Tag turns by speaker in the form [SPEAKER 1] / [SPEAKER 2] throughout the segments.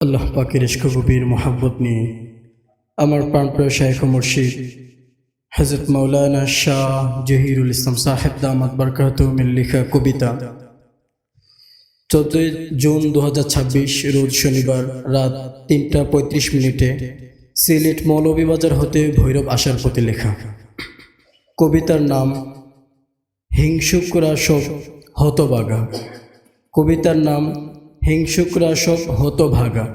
[SPEAKER 1] আল্লাহ পাকের ইশক গভীর মোহাব্বত নিয়ে আমার প্রাণপ্রিয় শাইখ ও মুর্শিদ হযরত মাওলানা শাহ জহিরুল ইসলাম সাহেব দামাত বরকাতুহুমের লেখা কবিতা 14 জুন 2026 রোজ শনিবার রাত 3:35 সিলেট মৌলভীবাজার হতে ভৈরব আসার পথে লেখা। কবিতার নাম হিংসুকরা সব হতভাগা। কবিতার নাম হিংসুকরা সব হতভাগা।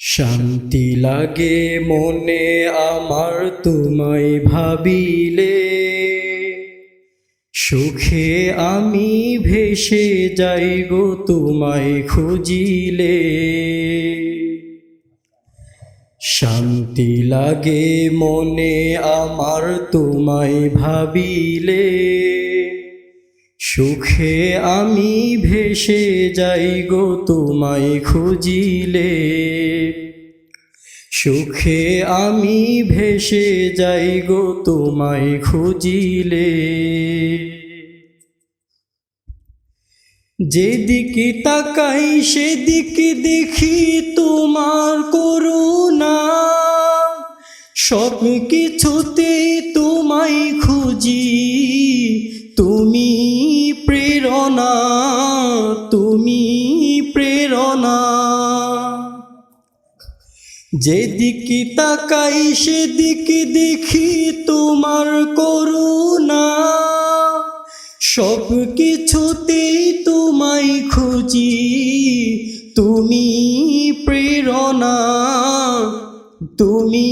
[SPEAKER 1] শান্তি লাগে মনে আমার তোমায় ভাবিলে, সুখে আমি ভেসে যাই গো তোমায় খুঁজিলে। শান্তি লাগে মনে আমার তোমায় ভাবিলে, সুখে আমি ভেসে যাই গো তোমায় খুঁজিলে। সুখে আমি ভেসে যাই গো তোমায় খুঁজিলে। যেদিকে তাকাই সেদিকে দেখি তোমার করুণা, সব কিছুতেই তোমায় খুঁজি, তুমি প্রেরণা, তুমি প্রেরণা। যেদিকে তাকাই সেদিকে দেখি তোমার করুণা, সব কিছুতেই তোমায় খুঁজি, তুমি প্রেরণা, তুমি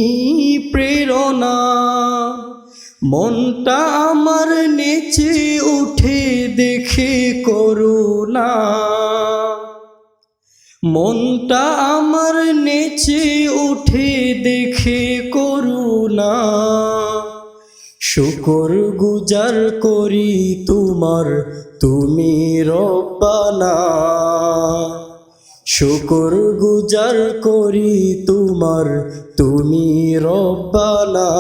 [SPEAKER 1] প্রেরণা। মনটা আমার নেচে উঠে দেখে করুণা, মনটা আমার নেচে উঠে দেখে করুণা। শুকর গুজার করি তোমার, তুমি রব্বানা। শুকর গুজার করি তোমার, তুমি রব্বানা।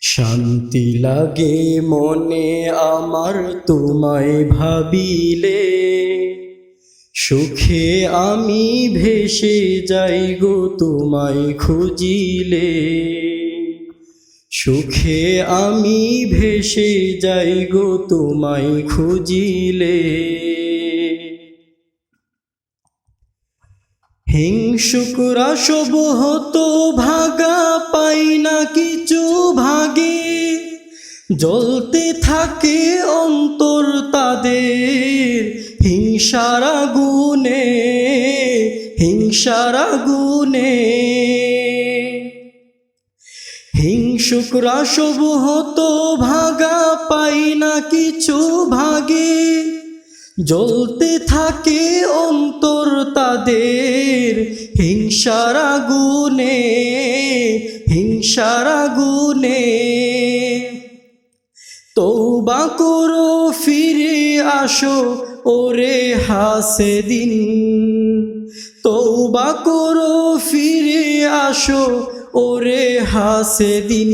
[SPEAKER 1] শান্তি লাগে মনে আমার তোমায় ভাবিলে, সুখে আমি ভেসে যাই গো তোমায় খুঁজিলে। সুখে আমি ভেসে যাই গো তোমায় খুঁজিলে। হিংসুকরা সব হতভাগা, পাই না কিছু ভাগে, জ্বলতে থাকে অন্তর তাদের হিংসার আগুনে, হিংসার আগুনে। হিংসুকরা সব হতভাগা, পাই না কিছু ভাগে, জ্বলতে থাকে অন্তর তাদের হিংসার আগুনে, হিংসার আগুনে। তওবা করো ফিরে আসো ওরে হাসেদিন, তওবা করো ফিরে আসো ওরে হাসেদিন।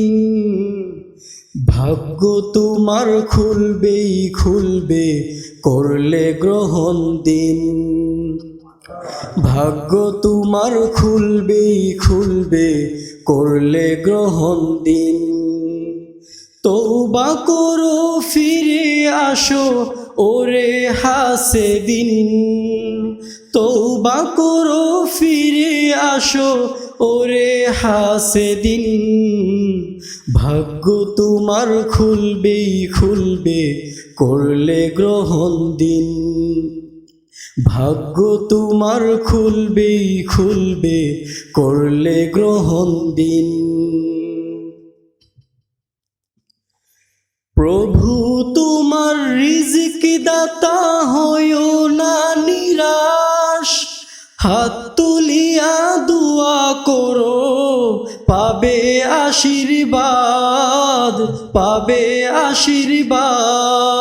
[SPEAKER 1] ভাগ্য তোমার খুলবেই খুলবে করলে গ্রহণ দিন, ভাগ্য তোমার খুলবেই খুলবে করলে গ্রহণ দিন। তওবা করো ফিরে আসো ওরে হাসেদিন, তওবা করো ফিরে আসো ওরে হাসেদিন। ভাগ্য তোমার খুলবেই খুলবে করলে গ্রহণ দিন, ভাগ্য তোমার খুলবেই খুলবে করলে গ্রহণ দিন। প্রভু তোমার রিজিক দাতা হয়ো না নিরাশ, হাত তুলিয়া দুয়া করো পাবে আশীর্বাদ, পাবে আশীর্বাদ।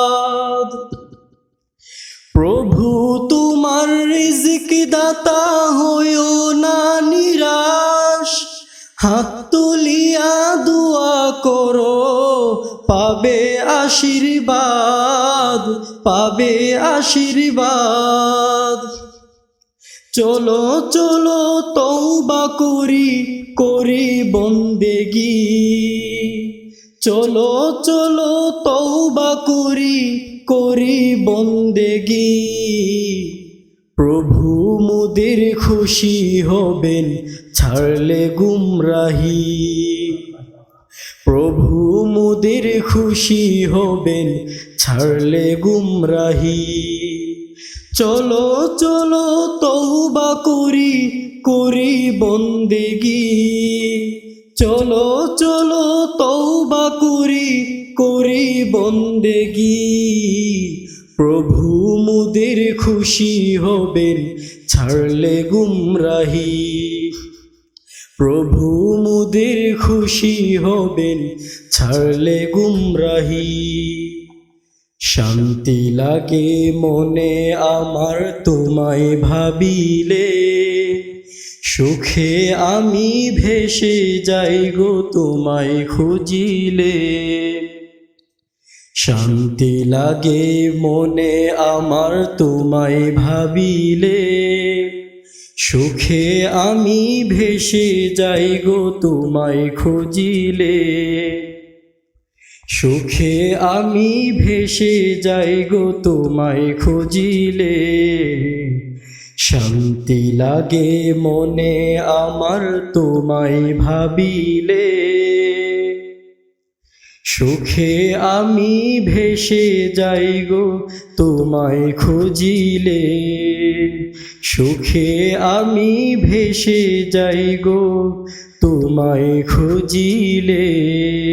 [SPEAKER 1] প্রভু তোমার রিজিক দাতা হয়ো না নিরাশ, হাত তুলিয়া দুয়া করো পাবে পাবে আশীর্বাদ, পাবে আশীর্বাদ। চলো চলো তওবা করি, করি বন্দেগি। চলো চলো তওবা করি, করি বন্দেগি। প্রভু মোদের খুশি হবেন ছাড়লে গুমরাহি। প্রভু মোদের খুশি হবেন ছাড়লে গুমরাহি। চলো চলো তওবা করি, করি বন্দেগি। চলো চলো তওবা করি, করি বন্দেগি। প্রভু মোদের খুশি হবেন ছাড়লে গুমরাহি। প্রভু মোদের খুশি হবেন ছাড়লে গুমরাহি। শান্তি লাগে মনে আমার তোমায় ভাবিলে, সুখে আমি ভেসে যাই গো তোমায় খুঁজিলে। শান্তি লাগে মনে আমার তোমায় ভাবিলে, সুখে আমি ভেসে যাই গো তোমায় খুঁজিলে। সুখে আমি ভেসে যাই গো তোমায় খুঁজিলে। শান্তি লাগে মনে আমার তোমায় ভাবিলে, সুখে আমি ভেসে যাই গো তোমায় খুঁজিলে। সুখে আমি ভেসে যাই গো তোমায় খুঁজিলে।